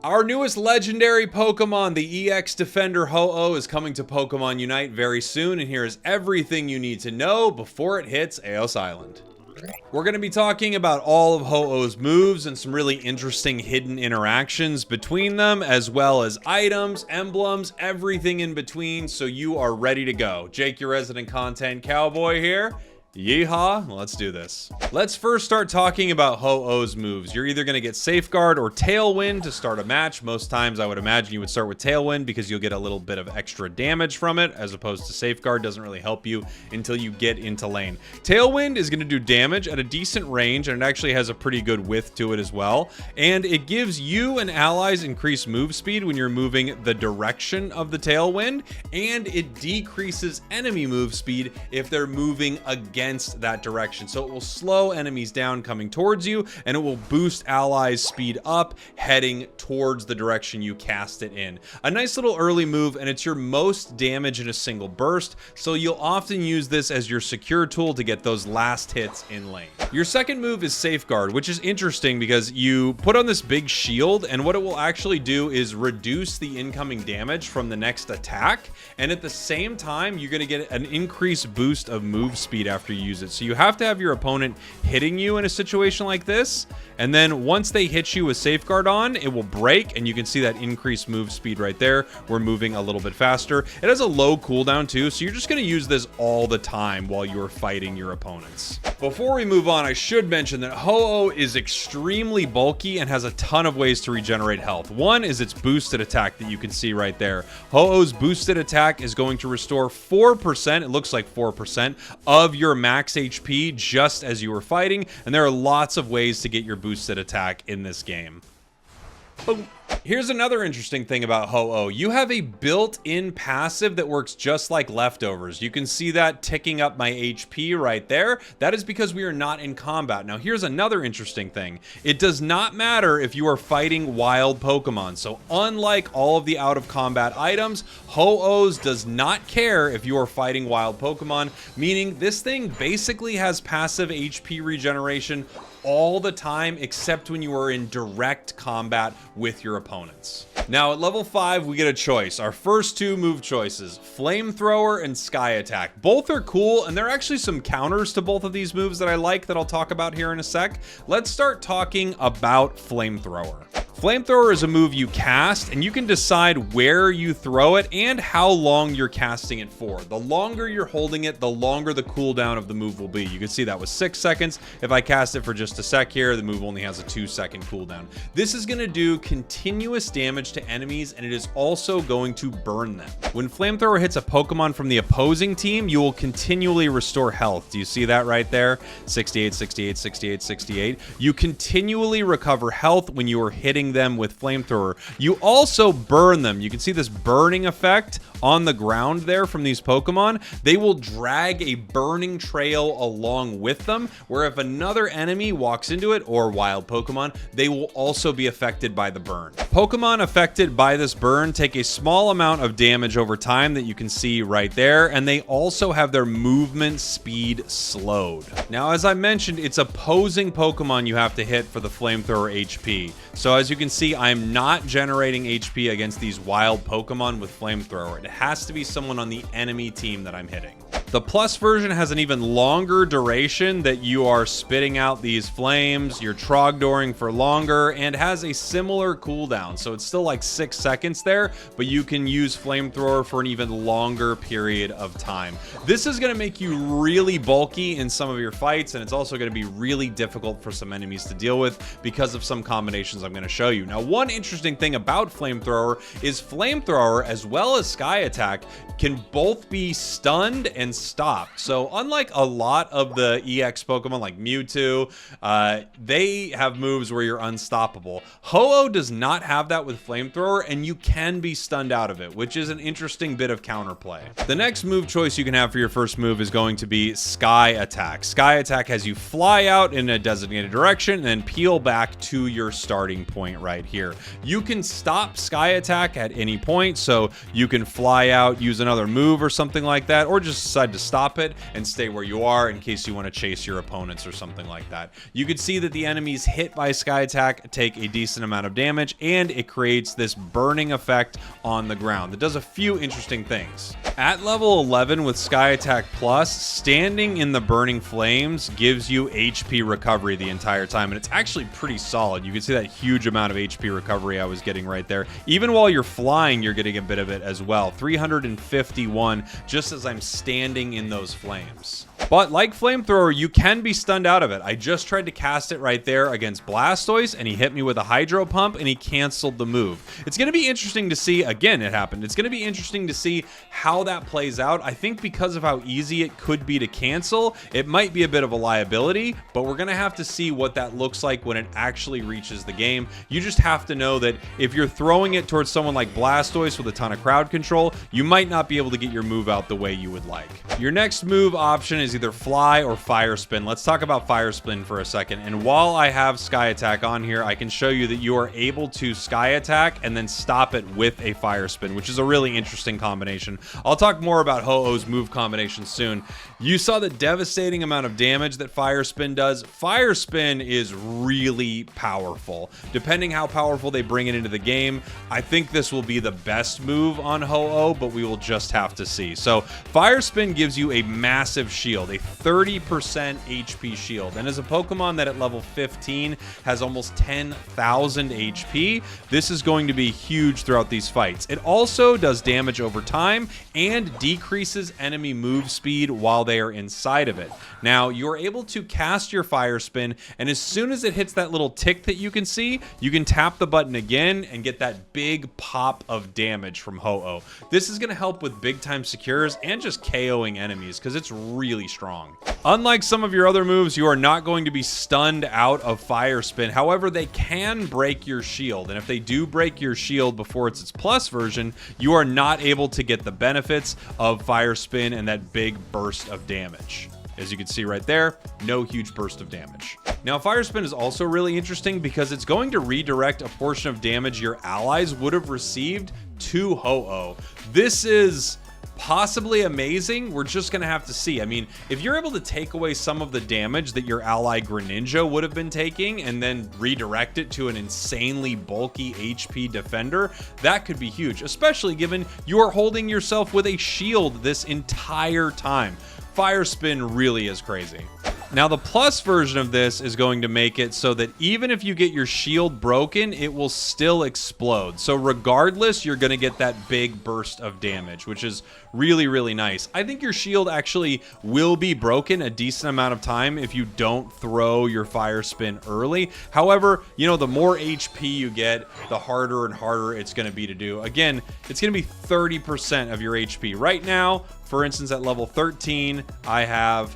Our newest legendary Pokemon, the EX Defender Ho-Oh, is coming to Pokemon Unite very soon, and here is everything you need to know before it hits Eos Island. We're going to be talking about all of Ho-Oh's moves and some really interesting hidden interactions between them, as well as items, emblems, everything in between, so you are ready to go. Jake, your resident content cowboy here. Yeehaw, let's do this. Let's first start talking about Ho-Oh's moves. You're either going to get Safeguard or Tailwind to start a match. Most times I would imagine you would start with Tailwind because you'll get a little bit of extra damage from it, as opposed to Safeguard doesn't really help you until you get into lane. Tailwind is going to do damage at a decent range, and it actually has a pretty good width to it as well. And it gives you and allies increased move speed when you're moving the direction of the Tailwind, and it decreases enemy move speed if they're moving against that direction. So it will slow enemies down coming towards you, and it will boost allies speed up heading towards the direction you cast it in. A nice little early move, and it's your most damage in a single burst, so you'll often use this as your secure tool to get those last hits in lane. Your second move is Safeguard, which is interesting because you put on this big shield, and what it will actually do is reduce the incoming damage from the next attack, and at the same time you're going to get an increased boost of move speed after you use it. So you have to have your opponent hitting you in a situation like this, and then once they hit you with Safeguard on, it will break, and you can see that increased move speed right there. We're moving a little bit faster. It has a low cooldown too, so you're just going to use this all the time while you're fighting your opponents. Before we move on, I should mention that Ho-Oh is extremely bulky and has a ton of ways to regenerate health. One is its boosted attack that you can see right there. Ho-Oh's boosted attack is going to restore 4%, it looks like 4%, of your max HP just as you were fighting, and there are lots of ways to get your boosted attack in this game. Boom. Here's another interesting thing about Ho-Oh. You have a built-in passive that works just like leftovers. You can see that ticking up my HP right there. That is because we are not in combat. Now, here's another interesting thing. It does not matter if you are fighting wild Pokemon. So unlike all of the out-of-combat items, Ho-Oh's does not care if you are fighting wild Pokemon, meaning this thing basically has passive HP regeneration all the time, except when you are in direct combat with your opponents. Now at level 5, we get a choice. Our first two move choices, Flamethrower and Skyattack. Both are cool, and there are actually some counters to both of these moves that I like that I'll talk about here in a sec. Let's start talking about Flamethrower. Flamethrower is a move you cast, and you can decide where you throw it and how long you're casting it for. The longer you're holding it, the longer the cooldown of the move will be. You can see that was 6 seconds. If I cast it for just a sec here, the move only has a 2-second cooldown. This is going to do continuous damage to enemies, and it is also going to burn them. When Flamethrower hits a Pokemon from the opposing team, you will continually restore health. Do you see that right there? 68, 68, 68, 68. You continually recover health when you are hitting them with Flamethrower. You also burn them. You can see this burning effect on the ground there from these Pokemon. They will drag a burning trail along with them, where if another enemy walks into it, or wild Pokemon, they will also be affected by the burn. Pokemon affected by this burn take a small amount of damage over time that you can see right there, and they also have their movement speed slowed. Now, as I mentioned, it's opposing Pokemon you have to hit for the Flamethrower HP. So as you can see, I'm not generating HP against these wild Pokemon with Flamethrower. It has to be someone on the enemy team that I'm hitting. The Plus version has an even longer duration that you are spitting out these flames, you're Trogdoring for longer, and has a similar cooldown. So it's still like 6 seconds there, but you can use Flamethrower for an even longer period of time. This is going to make you really bulky in some of your fights, and it's also going to be really difficult for some enemies to deal with because of some combinations I'm going to show you. Now, one interesting thing about Flamethrower is Flamethrower, as well as Skyattack, can both be stunned and stopped. So unlike a lot of the EX Pokemon like Mewtwo, they have moves where you're unstoppable. Ho-Oh does not have that with Flamethrower, and you can be stunned out of it, which is an interesting bit of counterplay. The next move choice you can have for your first move is going to be Skyattack. Skyattack has you fly out in a designated direction and then peel back to your starting point right here. You can stop Skyattack at any point, so you can fly out, use another move or something like that, or just decide to stop it and stay where you are in case you want to chase your opponents or something like that. You could see that the enemies hit by Skyattack take a decent amount of damage, and it creates this burning effect on the ground that does a few interesting things. At level 11 with Skyattack Plus, standing in the burning flames gives you HP recovery the entire time, and it's actually pretty solid. You can see that huge amount of HP recovery I was getting right there. Even while you're flying, you're getting a bit of it as well. 351 just as I'm standing in those flames. But like Flamethrower, you can be stunned out of it. I just tried to cast it right there against Blastoise, and he hit me with a Hydro Pump, and he canceled the move. It's going to be interesting to see, again, it happened. It's going to be interesting to see how that plays out. I think because of how easy it could be to cancel, it might be a bit of a liability, but we're going to have to see what that looks like when it actually reaches the game. You just have to know that if you're throwing it towards someone like Blastoise with a ton of crowd control, you might not be able to get your move out the way you would like. Your next move option is either Fly or Firespin. Let's talk about Firespin for a second. And while I have Skyattack on here, I can show you that you are able to Skyattack and then stop it with a Firespin, which is a really interesting combination. I'll talk more about Ho-Oh's move combination soon. You saw the devastating amount of damage that Firespin does. Firespin is really powerful. Depending how powerful they bring it into the game, I think this will be the best move on Ho-Oh, but we will just have to see. So Firespin gives you a massive shield, a 30% HP shield. And as a Pokemon that at level 15 has almost 10,000 HP, this is going to be huge throughout these fights. It also does damage over time and decreases enemy move speed while they are inside of it. Now, you're able to cast your Firespin, and as soon as it hits that little tick that you can see, you can tap the button again and get that big pop of damage from Ho-Oh. This is going to help with big time secures and just KOing enemies because it's really strong. Unlike some of your other moves, you are not going to be stunned out of Firespin. However, they can break your shield, and if they do break your shield before it's its plus version, you are not able to get the benefits of Firespin and that big burst of damage. As you can see right there, no huge burst of damage. Now, Firespin is also really interesting because it's going to redirect a portion of damage your allies would have received to Ho-Oh. This is possibly amazing. We're just going to have to see. I mean, if you're able to take away some of the damage that your ally Greninja would have been taking and then redirect it to an insanely bulky HP defender, that could be huge, especially given you are holding yourself with a shield this entire time. Firespin really is crazy. Now, the plus version of this is going to make it so that even if you get your shield broken, it will still explode. So regardless, you're going to get that big burst of damage, which is really, really nice. I think your shield actually will be broken a decent amount of time if you don't throw your Firespin early. However, you know, the more HP you get, the harder and harder it's going to be to do. Again, it's going to be 30% of your HP. Right now, for instance, at level 13, I have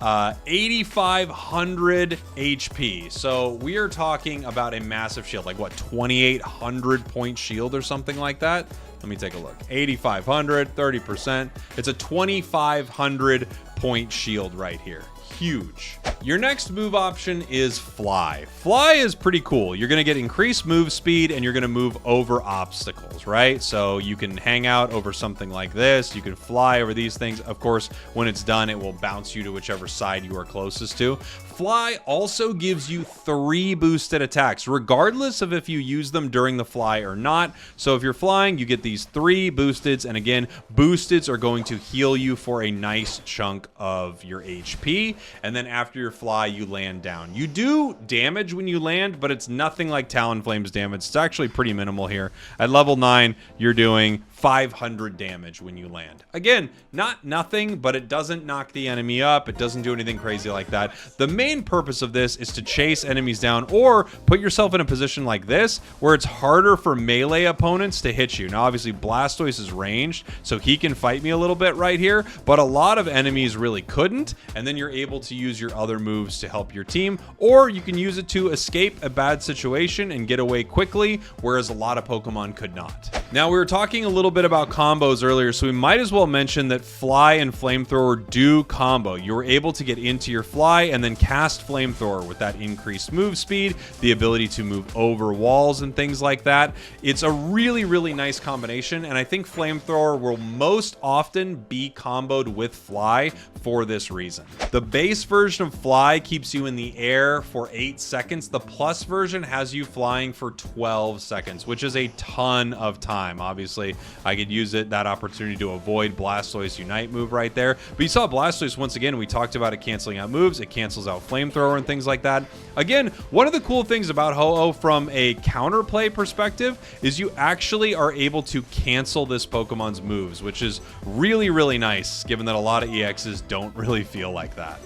8,500 HP. So we are talking about a massive shield, like what, 2,800 point shield or something like that. Let me take a look. 8,500, 30%. It's a 2,500 point shield right here. Huge. Your next move option is Fly. Fly is pretty cool. You're going to get increased move speed and you're going to move over obstacles, right? So you can hang out over something like this. You can fly over these things. Of course, when it's done, it will bounce you to whichever side you are closest to. Fly also gives you 3 boosted attacks, regardless of if you use them during the fly or not. So if you're flying, you get these 3 boosteds. And again, boosteds are going to heal you for a nice chunk of your HP. And then after your fly, you land down. You do damage when you land, but it's nothing like Talonflame's damage. It's actually pretty minimal here. At level 9, you're doing 500 damage when you land. Again, not nothing, but it doesn't knock the enemy up. It doesn't do anything crazy like that. The main purpose of this is to chase enemies down or put yourself in a position like this where it's harder for melee opponents to hit you. Now, obviously, Blastoise is ranged, so he can fight me a little bit right here, but a lot of enemies really couldn't, and then you're able to use your other moves to help your team, or you can use it to escape a bad situation and get away quickly, whereas a lot of Pokemon could not. Now, we were talking a little bit about combos earlier, so we might as well mention that Fly and Flamethrower do combo. You're able to get into your Fly and then cast Flamethrower with that increased move speed, the ability to move over walls and things like that. It's a really, really nice combination, and I think Flamethrower will most often be comboed with Fly for this reason. The base version of Fly keeps you in the air for 8 seconds. The plus version has you flying for 12 seconds, which is a ton of time. Obviously, I could use that opportunity to avoid Blastoise Unite move right there. But you saw Blastoise once again. We talked about it canceling out moves. It cancels out Flamethrower and things like that. Again, one of the cool things about Ho-Oh from a counterplay perspective is you actually are able to cancel this Pokemon's moves, which is really, really nice, given that a lot of EXs don't really feel like that.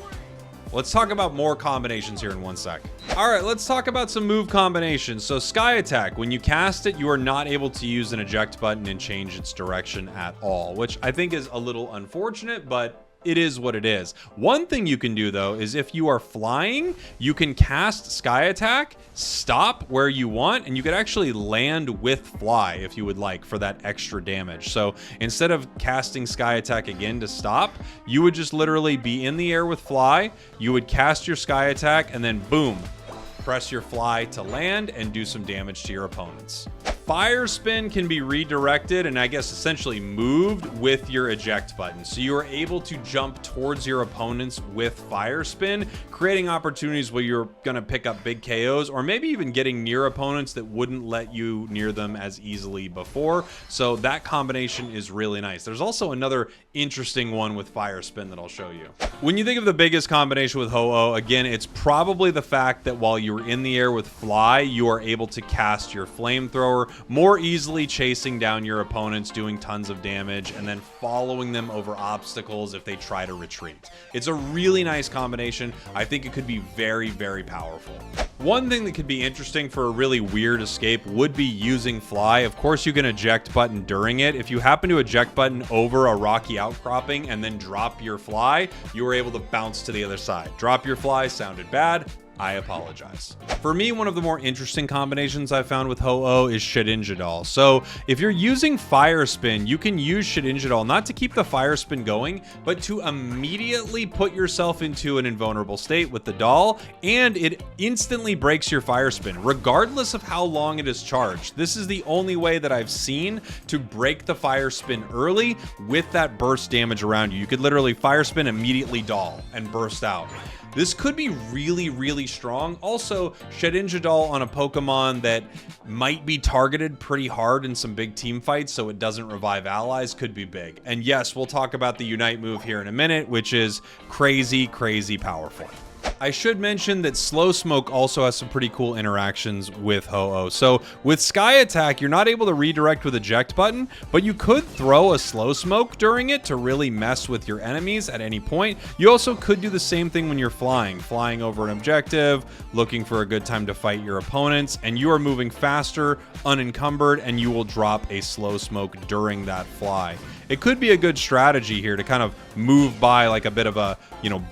Let's talk about more combinations here in one sec. All right, let's talk about some move combinations. So Skyattack, when you cast it, you are not able to use an eject button and change its direction at all, which I think is a little unfortunate, but it is what it is. One thing you can do, though, is if you are flying, you can cast Skyattack, stop where you want, and you could actually land with Fly if you would like for that extra damage. So instead of casting Skyattack again to stop, you would just literally be in the air with Fly, you would cast your Skyattack, and then boom, press your Fly to land and do some damage to your opponents. Firespin can be redirected and I guess essentially moved with your eject button. So you are able to jump towards your opponents with Firespin, creating opportunities where you're going to pick up big KOs or maybe even getting near opponents that wouldn't let you near them as easily before. So that combination is really nice. There's also another interesting one with Firespin that I'll show you. When you think of the biggest combination with Ho-Oh, again, it's probably the fact that while you're in the air with Fly, you are able to cast your Flamethrower, more easily chasing down your opponents, doing tons of damage, and then following them over obstacles if they try to retreat. It's a really nice combination. I think it could be very, very powerful. One thing that could be interesting for a really weird escape would be using Fly. Of course, you can eject button during it. If you happen to eject button over a rocky outcropping and then drop your Fly, you are able to bounce to the other side. Drop your Fly sounded bad. I apologize. For me, one of the more interesting combinations I found with Ho-Oh is Shedinja. So if you're using Firespin, you can use Shedinja not to keep the Firespin going, but to immediately put yourself into an invulnerable state with the doll, and it instantly breaks your Firespin, regardless of how long it is charged. This is the only way that I've seen to break the Firespin early with that burst damage around you. You could literally Firespin, immediately doll, and burst out. This could be really, really strong. Also, Shedinja on a Pokemon that might be targeted pretty hard in some big team fights so it doesn't revive allies could be big. And yes, we'll talk about the Unite move here in a minute, which is crazy, crazy powerful. I should mention that Slowsmoke also has some pretty cool interactions with Ho-Oh. So with Skyattack, you're not able to redirect with eject button, but you could throw a Slowsmoke during it to really mess with your enemies at any point. You also could do the same thing when you're flying over an objective, looking for a good time to fight your opponents, and you are moving faster, unencumbered, and you will drop a Slowsmoke during that fly. It could be a good strategy here to kind of move by like a bit of a,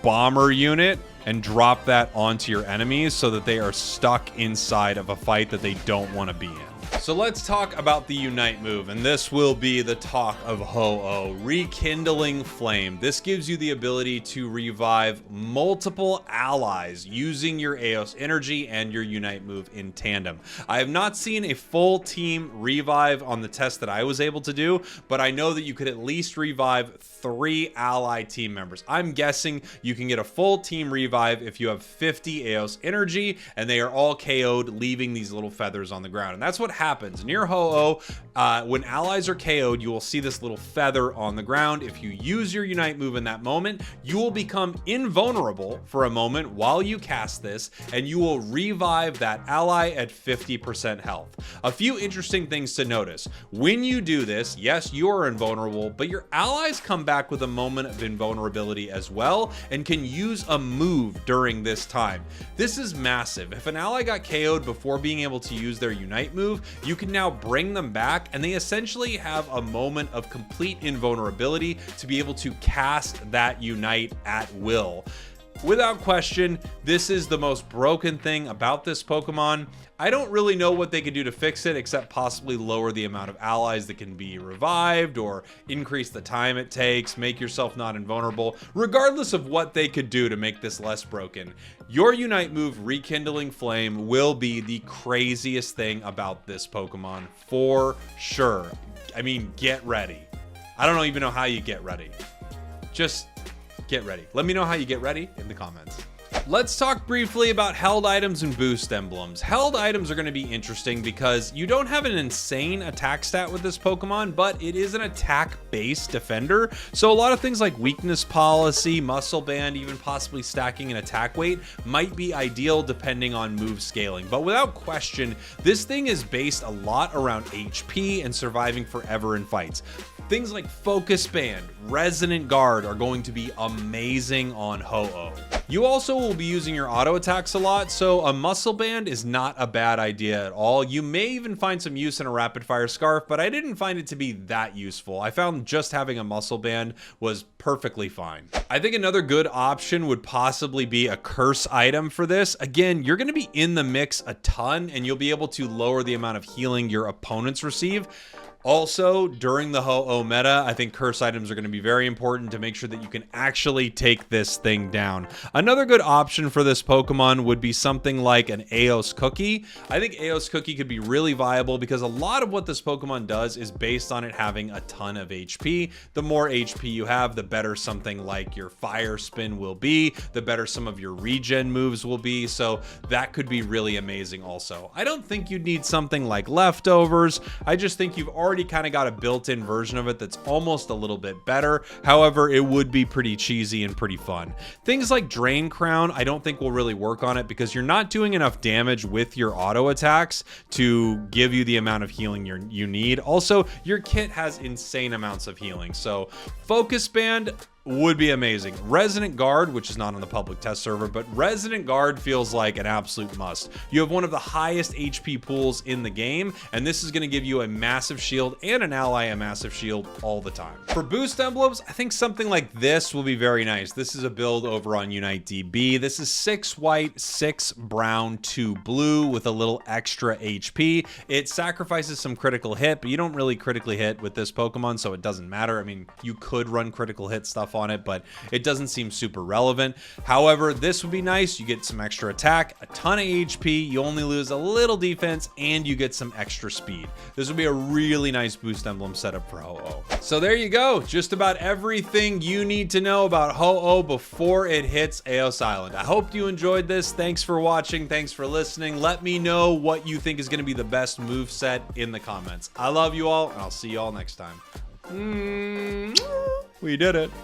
bomber unit and drop that onto your enemies so that they are stuck inside of a fight that they don't want to be in. So let's talk about the Unite move, and this will be the talk of Ho-Oh, Rekindling Flame. This gives you the ability to revive multiple allies using your Eos energy and your Unite move in tandem. I have not seen a full team revive on the test that I was able to do, but I know that you could at least revive 3 ally team members. I'm guessing you can get a full team revive if you have 50 Eos energy and they are all KO'd, leaving these little feathers on the ground. And that's what happens near Ho-Oh. When allies are KO'd, you will see this little feather on the ground. If you use your Unite move in that moment, you will become invulnerable for a moment while you cast this, and you will revive that ally at 50% health. A few interesting things to notice. When you do this, yes, you are invulnerable, but your allies come back with a moment of invulnerability as well and can use a move during this time. This is massive. If an ally got KO'd before being able to use their Unite move, you can now bring them back, and they essentially have a moment of complete invulnerability to be able to cast that Unite at will. Without question, this is the most broken thing about this Pokemon. I don't really know what they could do to fix it except possibly lower the amount of allies that can be revived or increase the time it takes, make yourself not invulnerable. Regardless of what they could do to make this less broken, your Unite move, Rekindling Flame, will be the craziest thing about this Pokemon for sure. I mean, get ready. I don't even know how you get ready. Just get ready. Let me know how you get ready in the comments. Let's talk briefly about held items and boost emblems. Held items are going to be interesting because you don't have an insane attack stat with this Pokemon, but it is an attack-based defender. So a lot of things like weakness policy, muscle band, even possibly stacking an attack weight might be ideal depending on move scaling. But without question, this thing is based a lot around HP and surviving forever in fights. Things like Focus Band, Resonant Guard are going to be amazing on Ho-Oh. You also will be using your auto attacks a lot, so a Muscle Band is not a bad idea at all. You may even find some use in a Rapid Fire Scarf, but I didn't find it to be that useful. I found just having a Muscle Band was perfectly fine. I think another good option would possibly be a Curse item for this. Again, you're going to be in the mix a ton, and you'll be able to lower the amount of healing your opponents receive. Also, during the Ho-Oh meta, I think curse items are going to be very important to make sure that you can actually take this thing down. Another good option for this Pokemon would be something like an Eos Cookie. I think Eos Cookie could be really viable because a lot of what this Pokemon does is based on it having a ton of HP. The more HP you have, the better something like your Firespin will be, the better some of your regen moves will be, so that could be really amazing also. I don't think you'd need something like Leftovers. I just think you've already kind of got a built-in version of it that's almost a little bit better. However, it would be pretty cheesy and pretty fun. Things like Drain Crown, I don't think will really work on it because you're not doing enough damage with your auto attacks to give you the amount of healing you need. Also, your kit has insane amounts of healing, so Focus Band would be amazing. Resonant Guard, which is not on the public test server, but Resonant Guard feels like an absolute must. You have one of the highest HP pools in the game, and this is going to give you a massive shield and an ally a massive shield all the time. For boost emblems, I think something like this will be very nice. This is a build over on Unite DB. This is 6 white, 6 brown, 2 blue with a little extra HP. It sacrifices some critical hit, but you don't really critically hit with this Pokemon, so it doesn't matter. I mean, you could run critical hit stuff on it, but it doesn't seem super relevant. However, this would be nice. You get some extra attack, a ton of HP, you only lose a little defense, and you get some extra speed. This would be a really nice boost emblem setup for Ho-Oh. So there you go. Just about everything you need to know about Ho-Oh before it hits Eos Island. I hope you enjoyed this. Thanks for watching. Thanks for listening. Let me know what you think is going to be the best move set in the comments. I love you all, and I'll see you all next time. We did it.